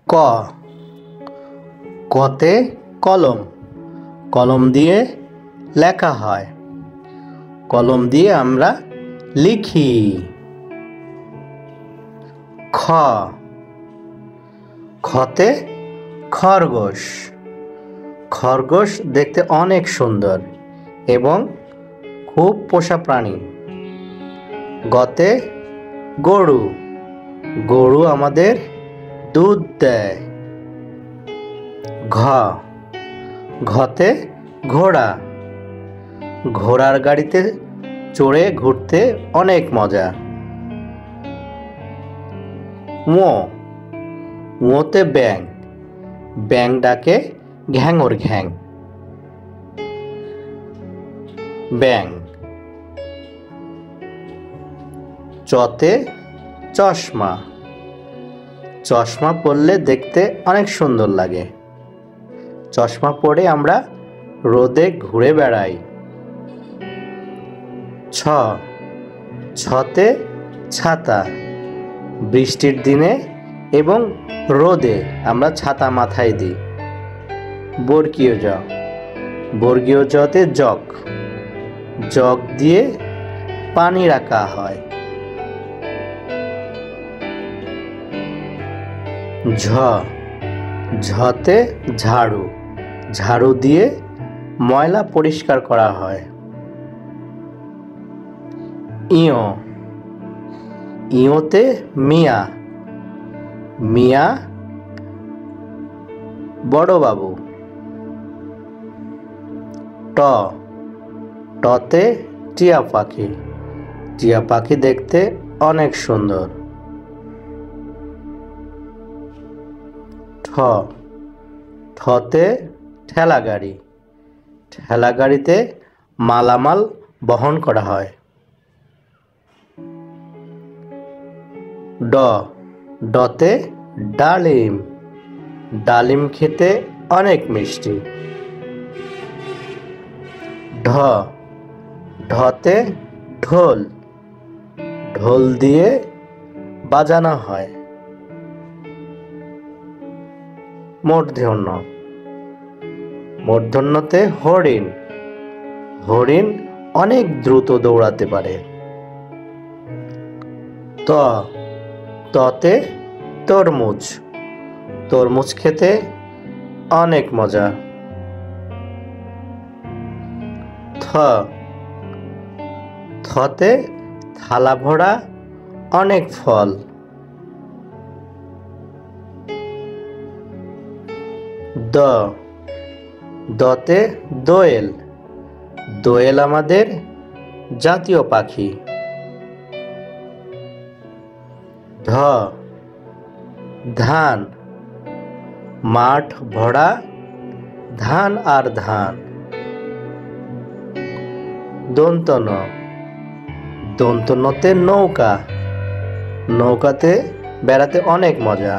ক কতে কলম, কলম দিয়ে লেখা হয়, কলম দিয়ে আমরা লিখি। খ খতে খরগোশ, খরগোশ দেখতে অনেক সুন্দর এবং খুব পোষা প্রাণী। গতে গরু, গরু আমাদের দুধ দেয়। ঘ ঘতে ঘোড়া, ঘোড়ার গাড়িতে চড়ে ঘুরতে অনেক মজা। ঙ ঙতে ব্যাঙ, ব্যাঙ ডাকে ঘ্যাঙর ঘ্যাং। ব্যাঙ। চতে চশমা, চশমা পরলে দেখতে অনেক সুন্দর লাগে, চশমা পরে আমরা রোদে ঘুরে বেড়াই। ছ ছতে ছাতা, বৃষ্টির দিনে এবং রোদে আমরা ছাতা মাথায় দিই। বর্গীয় জ, বর্গীয় জতে জগ, জগ দিয়ে পানি রাখা হয়। ঝ ঝতে ঝাড়ু, ঝাড়ু দিয়ে ময়লা পরিষ্কার করা হয়। ইয় ইয়তে মিয়া, মিয়া বড় বাবু। ট টতে টিয়া পাখি, টিয়া পাখি দেখতে অনেক সুন্দর। ঠ ঠতে ঠেলা গাড়ি, ঠেলা গাড়িতে মালামাল বহন করা হয়। ড ডতে ডালিম, ডালিম খেতে অনেক মিষ্টি। ঢ ঢতে ঢোল, ঢোল দিয়ে বাজানো হয়। মূর্ধন্য মূর্ধন্যতে হরিণ, হরিণ অনেক দ্রুত দৌড়াতে পারে। ত ততে তরমুজ, তরমুজ খেতে অনেক মজা। থ থতে থালা ভরা অনেক ফল। দ দতে দোয়েল, দোয়েল আমাদের জাতীয় পাখি। ধ ধান, মাঠ ভরা ধান আর ধান। দন্ত ন দন্ত নতে নৌকা, নৌকাতে বেড়াতে অনেক মজা।